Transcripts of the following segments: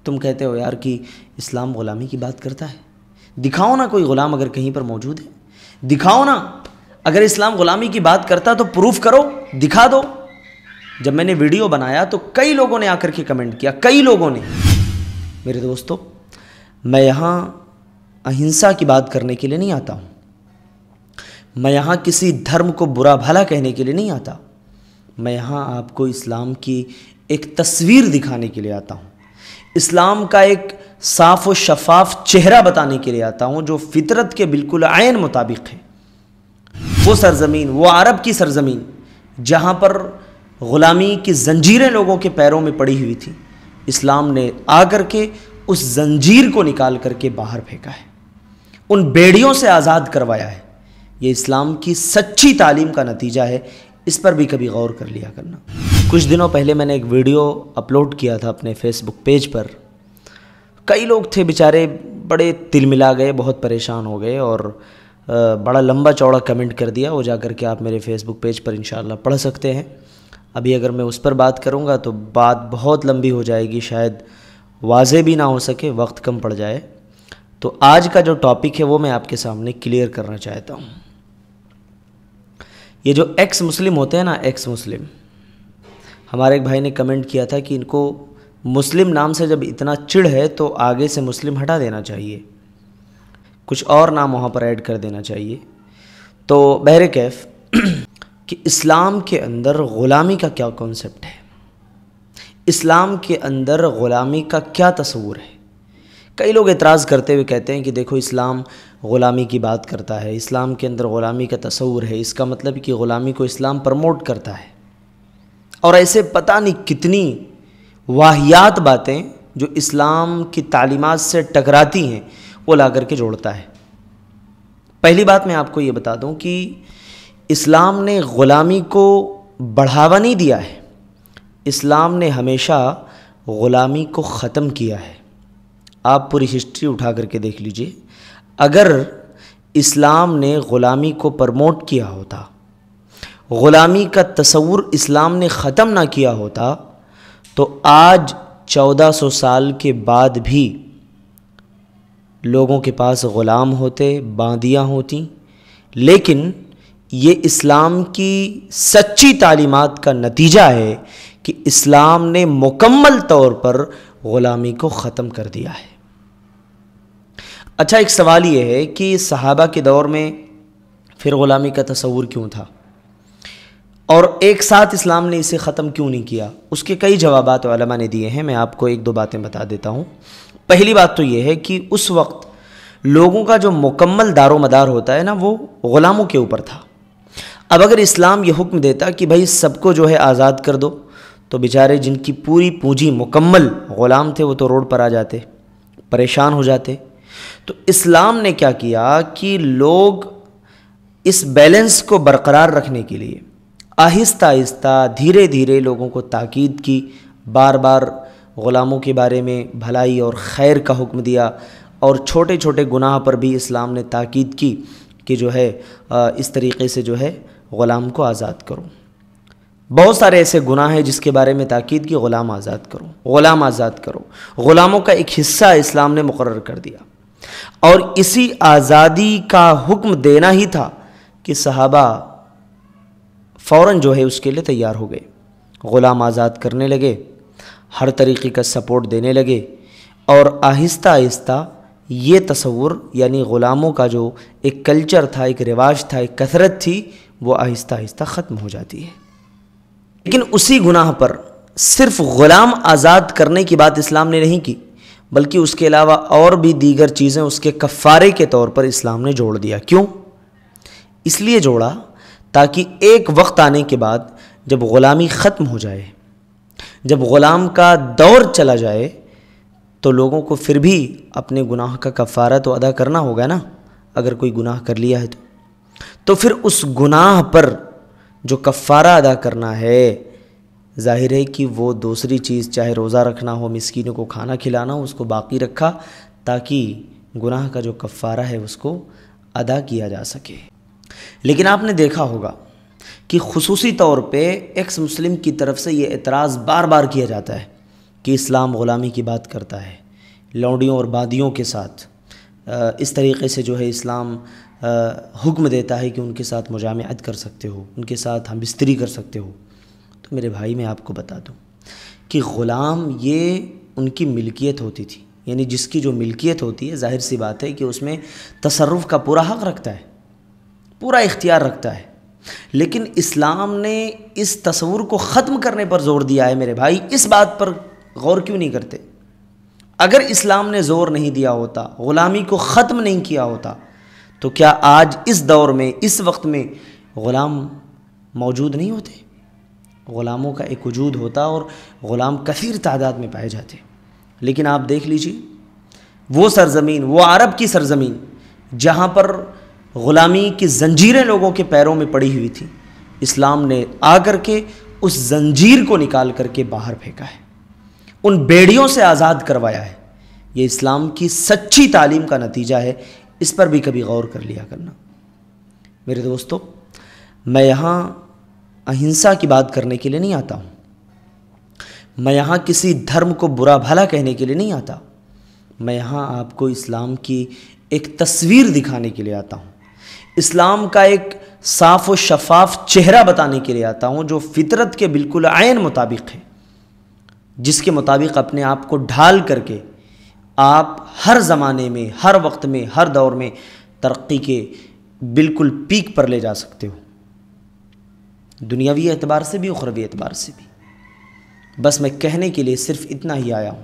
تم کہتے ہو یار کہ اسلام غلامی کی بات کرتا ہے، دکھاؤ نا کوئی غلام اگر کہیں پر موجود ہے، دکھاؤ نا، اگر اسلام غلامی کی بات کرتا تو پروف کرو، دکھا دو۔ جب میں نے ویڈیو بنایا تو کئی لوگوں نے آ کر کے کمنٹ کیا، کئی لوگوں نے۔ میرے دوستو، میں یہاں اہنسا کی بات کرنے کے لیے نہیں آتا ہوں، میں یہاں کسی دھرم کو برا بھلا کہنے کے لیے نہیں آتا، میں یہاں آپ کو اسلام کی ایک تصویر دکھانے کے لیے آتا ہوں، اسلام کا ایک صاف و شفاف چہرہ بتانے کے لیے آتا ہوں جو فطرت کے بالکل عین مطابق ہے۔ وہ سرزمین، وہ عرب کی سرزمین جہاں پر غلامی کی زنجیریں لوگوں کے پیروں میں پڑی ہوئی تھی، اسلام نے آ کر کے اس زنجیر کو نکال کر کے باہر پھینکا ہے، ان بیڑیوں سے آزاد کروایا ہے۔ یہ اسلام کی سچی تعلیم کا نتیجہ ہے، اس پر بھی کبھی غور کر لیا کرنا۔ کچھ دنوں پہلے میں نے ایک ویڈیو اپلوڈ کیا تھا اپنے فیس بک پیج پر، کئی لوگ تھے بیچارے بڑے تل ملا گئے، بہت پریشان ہو گئے اور بڑا لمبا چوڑا کمنٹ کر دیا، وہ جا کر کے آپ میرے فیس بک پیج پر انشاءاللہ پڑھ سکتے ہیں۔ ابھی اگر میں اس پر بات کروں گا تو بات بہت لمبی ہو جائے گی، شاید واضح بھی نہ ہو سکے، وقت کم پڑ جائے۔ تو آج کا جو ٹاپک ہے وہ میں آپ کے سامنے کلیئر کرنا چاہتا ہوں۔ یہ جو ایکس مسلم ہوتے ہیں نا، ایکس مسلم، ہمارے ایک بھائی نے کمنٹ کیا تھا کہ ان کو مسلم نام سے جب اتنا چڑ ہے تو آگے سے مسلم ہٹا دینا چاہیے، کچھ اور نام وہاں پر ایڈ کر دینا چاہیے۔ تو بہرکیف کہ اسلام کے اندر غلامی کا کیا کانسیپٹ ہے، اسلام کے اندر غلامی کا کیا تصور ہے۔ کئی لوگ اعتراض کرتے ہوئے کہتے ہیں کہ دیکھو اسلام غلامی کی بات کرتا ہے، اسلام کے اندر غلامی کا تصور ہے، اس کا مطلب کہ غلامی کو اسلام پرموٹ کرتا ہے، اور ایسے پتہ نہیں کتنی واہیات باتیں جو اسلام کی تعلیمات سے ٹکراتی ہیں وہ لا کر کے جوڑتا ہے۔ پہلی بات میں آپ کو یہ بتا دوں کہ اسلام نے غلامی کو بڑھاوا نہیں دیا ہے، اسلام نے ہمیشہ غلامی کو ختم کیا ہے۔ آپ پوری ہسٹری اٹھا کر کے دیکھ لیجئے، اگر اسلام نے غلامی کو پرموٹ کیا ہوتا، غلامی کا تصور اسلام نے ختم نہ کیا ہوتا تو آج 1400 سال کے بعد بھی لوگوں کے پاس غلام ہوتے، باندیاں ہوتیں، لیکن یہ اسلام کی سچی تعلیمات کا نتیجہ ہے کہ اسلام نے مکمل طور پر غلامی کو ختم کر دیا ہے۔ اچھا، ایک سوال یہ ہے کہ صحابہ کے دور میں پھر غلامی کا تصور کیوں تھا اور ایک ساتھ اسلام نے اسے ختم کیوں نہیں کیا؟ اس کے کئی جوابات علماء نے دیے ہیں، میں آپ کو ایک دو باتیں بتا دیتا ہوں۔ پہلی بات تو یہ ہے کہ اس وقت لوگوں کا جو مکمل دار و مدار ہوتا ہے نا، وہ غلاموں کے اوپر تھا۔ اب اگر اسلام یہ حکم دیتا کہ بھائی سب کو جو ہے آزاد کر دو، تو بیچارے جن کی پوری پونجی مکمل غلام تھے وہ تو روڈ پر آ جاتے، پریشان ہو جاتے۔ تو اسلام نے کیا کیا کہ لوگ اس بیلنس کو برقرار رکھنے کے لیے آہستہ آہستہ دھیرے دھیرے لوگوں کو تاکید کی، بار بار غلاموں کے بارے میں بھلائی اور خیر کا حکم دیا، اور چھوٹے چھوٹے گناہ پر بھی اسلام نے تاکید کی کہ جو ہے اس طریقے سے جو ہے غلام کو آزاد کرو۔ بہت سارے ایسے گناہ ہیں جس کے بارے میں تاکید کی، غلام آزاد کرو، غلام آزاد کرو۔ غلاموں کا ایک حصہ اسلام نے مقرر کر دیا، اور اسی آزادی کا حکم دینا ہی تھا کہ صحابہ فوراً جو ہے اس کے لیے تیار ہو گئے، غلام آزاد کرنے لگے، ہر طریقے کا سپورٹ دینے لگے، اور آہستہ آہستہ یہ تصور یعنی غلاموں کا جو ایک کلچر تھا، ایک رواج تھا، ایک کثرت تھی، وہ آہستہ آہستہ ختم ہو جاتی ہے۔ لیکن اسی گناہ پر صرف غلام آزاد کرنے کی بات اسلام نے نہیں کی، بلکہ اس کے علاوہ اور بھی دیگر چیزیں اس کے کفارے کے طور پر اسلام نے جوڑ دیا۔ کیوں؟ اس لیے جوڑا تاکہ ایک وقت آنے کے بعد جب غلامی ختم ہو جائے، جب غلام کا دور چلا جائے، تو لوگوں کو پھر بھی اپنے گناہ کا کفارہ تو ادا کرنا ہوگا نا، اگر کوئی گناہ کر لیا ہے تو پھر اس گناہ پر جو کفارہ ادا کرنا ہے، ظاہر ہے کہ وہ دوسری چیز چاہے روزہ رکھنا ہو، مسکینوں کو کھانا کھلانا ہو، اس کو باقی رکھا تاکہ گناہ کا جو کفارہ ہے اس کو ادا کیا جا سکے۔ لیکن آپ نے دیکھا ہوگا کہ خصوصی طور پہ ایکس مسلم کی طرف سے یہ اعتراض بار بار کیا جاتا ہے کہ اسلام غلامی کی بات کرتا ہے، لونڈیوں اور بادیوں کے ساتھ اس طریقے سے جو ہے اسلام حکم دیتا ہے کہ ان کے ساتھ مجامعت کر سکتے ہو، ان کے ساتھ ہم بستری کر سکتے ہو، تو میرے بھائی میں آپ کو بتا دوں کہ غلام یہ ان کی ملکیت ہوتی تھی، یعنی جس کی جو ملکیت ہوتی ہے ظاہر سی بات ہے کہ اس میں تصرف کا پورا حق رکھتا ہے، پورا اختیار رکھتا ہے، لیکن اسلام نے اس تصور کو ختم کرنے پر زور دیا ہے۔ میرے بھائی اس بات پر غور کیوں نہیں کرتے؟ اگر اسلام نے زور نہیں دیا ہوتا، غلامی کو ختم نہیں کیا ہوتا، تو کیا آج اس دور میں، اس وقت میں غلام موجود نہیں ہوتے؟ غلاموں کا ایک وجود ہوتا اور غلام کثیر تعداد میں پائے جاتے۔ لیکن آپ دیکھ لیجئے وہ سرزمین، وہ عرب کی سرزمین جہاں پر غلامی کی زنجیریں لوگوں کے پیروں میں پڑی ہوئی تھی، اسلام نے آ کر کے اس زنجیر کو نکال کر کے باہر پھینکا ہے، ان بیڑیوں سے آزاد کروایا ہے۔ یہ اسلام کی سچی تعلیم کا نتیجہ ہے، اس پر بھی کبھی غور کر لیا کرنا۔ میرے دوستو، میں یہاں اہنسا کی بات کرنے کے لیے نہیں آتا ہوں، میں یہاں کسی دھرم کو برا بھلا کہنے کے لیے نہیں آتا، میں یہاں آپ کو اسلام کی ایک تصویر دکھانے کے لیے آتا ہوں، اسلام کا ایک صاف و شفاف چہرہ بتانے کے لیے آتا ہوں جو فطرت کے بالکل عین مطابق ہے، جس کے مطابق اپنے آپ کو ڈھال کر کے آپ ہر زمانے میں، ہر وقت میں، ہر دور میں ترقی کے بالکل پیک پر لے جا سکتے ہو، دنیاوی اعتبار سے بھی، اخروی اعتبار سے بھی۔ بس میں کہنے کے لیے صرف اتنا ہی آیا ہوں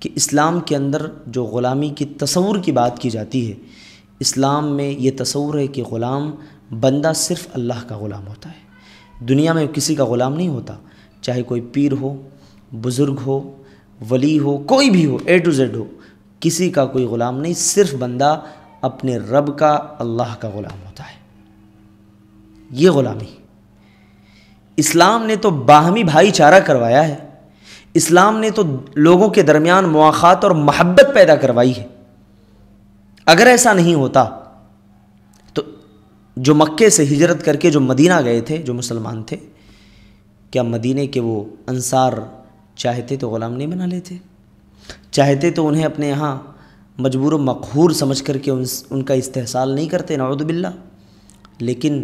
کہ اسلام کے اندر جو غلامی کی تصور کی بات کی جاتی ہے، اسلام میں یہ تصور ہے کہ غلام بندہ صرف اللہ کا غلام ہوتا ہے، دنیا میں کسی کا غلام نہیں ہوتا، چاہے کوئی پیر ہو، بزرگ ہو، ولی ہو، کوئی بھی ہو، اے ٹو زیڈ ہو، کسی کا کوئی غلام نہیں، صرف بندہ اپنے رب کا، اللہ کا غلام ہوتا ہے۔ یہ غلامی اسلام نے تو باہمی بھائی چارہ کروایا ہے، اسلام نے تو لوگوں کے درمیان مواخات اور محبت پیدا کروائی ہے۔ اگر ایسا نہیں ہوتا تو جو مکے سے ہجرت کر کے جو مدینہ گئے تھے، جو مسلمان تھے، کیا مدینے کے وہ انصار چاہتے تو غلام نہیں بنا لیتے؟ چاہتے تو انہیں اپنے یہاں مجبور و مقہور سمجھ کر کے ان کا استحصال نہیں کرتے؟ نعوذ باللہ۔ لیکن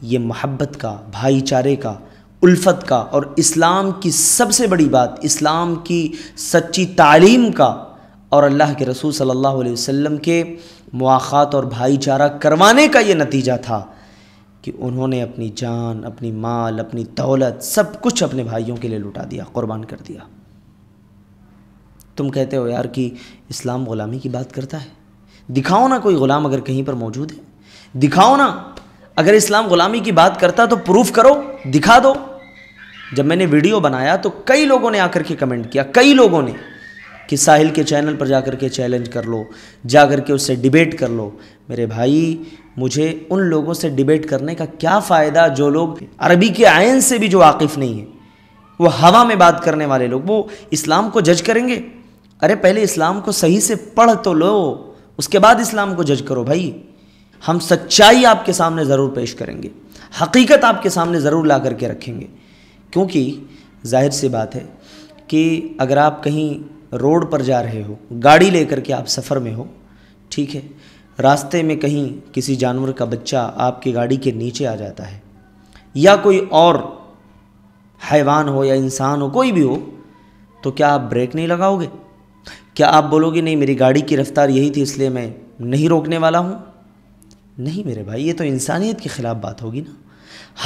یہ محبت کا، بھائی چارے کا، الفت کا، اور اسلام کی سب سے بڑی بات، اسلام کی سچی تعلیم کا اور اللہ کے رسول صلی اللہ علیہ وسلم کے مواخات اور بھائی چارہ کروانے کا یہ نتیجہ تھا کہ انہوں نے اپنی جان، اپنی مال، اپنی دولت، سب کچھ اپنے بھائیوں کے لیے لٹا دیا، قربان کر دیا۔ تم کہتے ہو یار کہ اسلام غلامی کی بات کرتا ہے، دکھاؤ نا کوئی غلام اگر کہیں پر موجود ہے، دکھاؤ نا۔ اگر اسلام غلامی کی بات کرتا تو پروف کرو، دکھا دو۔ جب میں نے ویڈیو بنایا تو کئی لوگوں نے آ کر کے کمنٹ کیا، کئی لوگوں نے، کہ ساحل کے چینل پر جا کر کے چیلنج کر لو، جا کر کے اس سے ڈیبیٹ کر لو۔ میرے بھائی، مجھے ان لوگوں سے ڈیبیٹ کرنے کا کیا فائدہ جو لوگ عربی کے عین سے بھی جو واقف نہیں ہیں، وہ ہوا میں بات کرنے والے لوگ، وہ اسلام کو جج کریں گے؟ ارے پہلے اسلام کو صحیح سے پڑھ تو لو، اس کے بعد اسلام کو جج کرو بھائی۔ ہم سچائی آپ کے سامنے ضرور پیش کریں گے، حقیقت آپ کے سامنے ضرور لا کر کے رکھیں گے، کیونکہ ظاہر سی بات ہے کہ اگر آپ کہیں روڈ پر جا رہے ہو، گاڑی لے کر کے آپ سفر میں ہو، ٹھیک ہے، راستے میں کہیں کسی جانور کا بچہ آپ کی گاڑی کے نیچے آ جاتا ہے، یا کوئی اور حیوان ہو یا انسان ہو، کوئی بھی ہو، تو کیا آپ بریک نہیں لگاؤ گے؟ کیا آپ بولو گے نہیں میری گاڑی کی رفتار یہی تھی اس لیے میں نہیں روکنے والا ہوں؟ نہیں میرے بھائی، یہ تو انسانیت کے خلاف بات ہوگی نا۔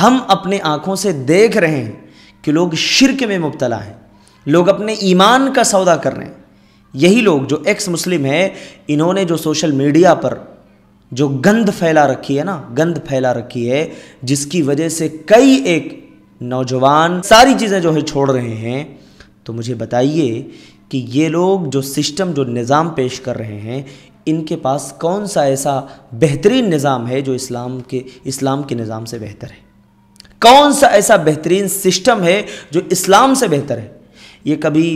ہم اپنے آنکھوں سے دیکھ رہے ہیں کہ لوگ شرک میں مبتلا ہیں، لوگ اپنے ایمان کا سودا کر رہے ہیں۔ یہی لوگ جو ایکس مسلم ہے، انہوں نے جو سوشل میڈیا پر جو گند پھیلا رکھی ہے نا، گند پھیلا رکھی ہے، جس کی وجہ سے کئی ایک نوجوان ساری چیزیں جو ہے چھوڑ رہے ہیں، تو مجھے بتائیے کہ یہ لوگ جو سسٹم، جو نظام پیش کر رہے ہیں، ان کے پاس کون سا ایسا بہترین نظام ہے جو اسلام کے نظام سے بہتر ہے؟ کون سا ایسا بہترین سسٹم ہے جو اسلام سے بہتر ہے؟ یہ کبھی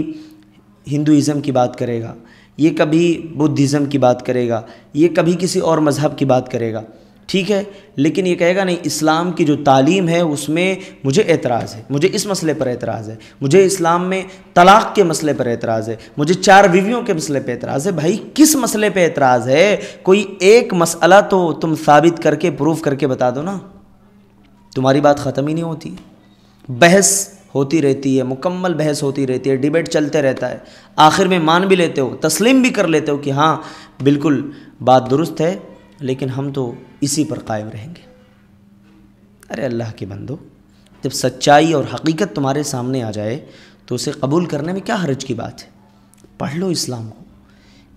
ہندوازم کی بات کرے گا، یہ کبھی بدھزم کی بات کرے گا، یہ کبھی کسی اور مذہب کی بات کرے گا، ٹھیک ہے، لیکن یہ کہے گا نہیں اسلام کی جو تعلیم ہے اس میں مجھے اعتراض ہے، مجھے اس مسئلے پر اعتراض ہے، مجھے اسلام میں طلاق کے مسئلے پر اعتراض ہے، مجھے 4 بیویوں کے مسئلے پہ اعتراض ہے۔ بھائی کس مسئلے پہ اعتراض ہے؟ کوئی ایک مسئلہ تو تم ثابت کر کے پروف کر کے بتا دو نا، تمہاری بات ختم ہی نہیں ہوتی، بحث ہوتی رہتی ہے، مکمل بحث ہوتی رہتی ہے، ڈیبیٹ چلتے رہتا ہے، آخر میں مان بھی لیتے ہو، تسلیم بھی کر لیتے ہو کہ ہاں بالکل بات درست ہے، لیکن ہم تو اسی پر قائم رہیں گے۔ ارے اللہ کے بندو، جب سچائی اور حقیقت تمہارے سامنے آ جائے تو اسے قبول کرنے میں کیا حرج کی بات ہے؟ پڑھ لو اسلام کو،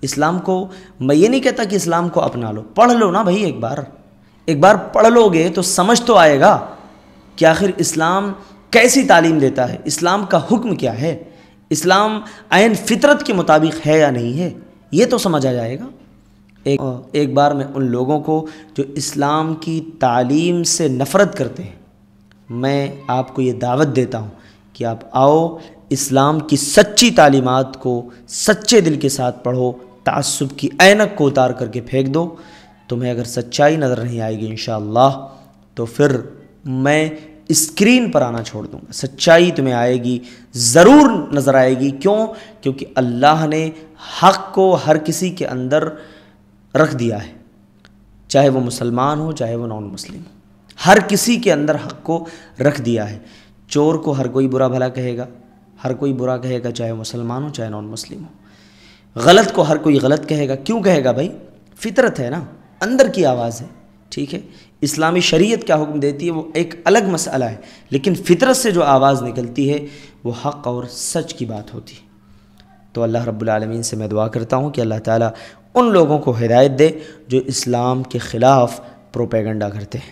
اسلام کو میں یہ نہیں کہتا کہ اسلام کو اپنا لو، پڑھ لو نا بھائی، ایک بار پڑھ لو گے تو سمجھ تو آئے گا کہ آخر اسلام کیسی تعلیم دیتا ہے، اسلام کا حکم کیا ہے، اسلام عین فطرت کے مطابق ہے یا نہیں ہے، یہ تو سمجھ آ جائے گا۔ ایک بار میں ان لوگوں کو جو اسلام کی تعلیم سے نفرت کرتے ہیں، میں آپ کو یہ دعوت دیتا ہوں کہ آپ آؤ اسلام کی سچی تعلیمات کو سچے دل کے ساتھ پڑھو، تعصب کی اینک کو اتار کر کے پھینک دو۔ تمہیں اگر سچائی نظر نہیں آئے گی انشاءاللہ تو پھر میں اسکرین پر آنا چھوڑ دوں گا، سچائی تمہیں آئے گی، ضرور نظر آئے گی۔ کیوں؟ کیونکہ اللہ نے حق کو ہر کسی کے اندر رکھ دیا ہے، چاہے وہ مسلمان ہو چاہے وہ نان مسلم ہو، ہر کسی کے اندر حق کو رکھ دیا ہے۔ چور کو ہر کوئی برا بھلا کہے گا، ہر کوئی برا کہے گا، چاہے مسلمان ہو چاہے نان مسلم ہو۔ غلط کو ہر کوئی غلط کہے گا، کیوں کہے گا بھائی؟ فطرت ہے نا، اندر کی آواز ہے، ٹھیک ہے۔ اسلامی شریعت کیا حکم دیتی ہے وہ ایک الگ مسئلہ ہے، لیکن فطرت سے جو آواز نکلتی ہے وہ حق اور سچ کی بات ہوتی ہے۔ تو اللہ رب العالمین سے میں دعا کرتا ہوں کہ اللہ تعالیٰ ان لوگوں کو ہدایت دے جو اسلام کے خلاف پروپیگنڈا کرتے ہیں۔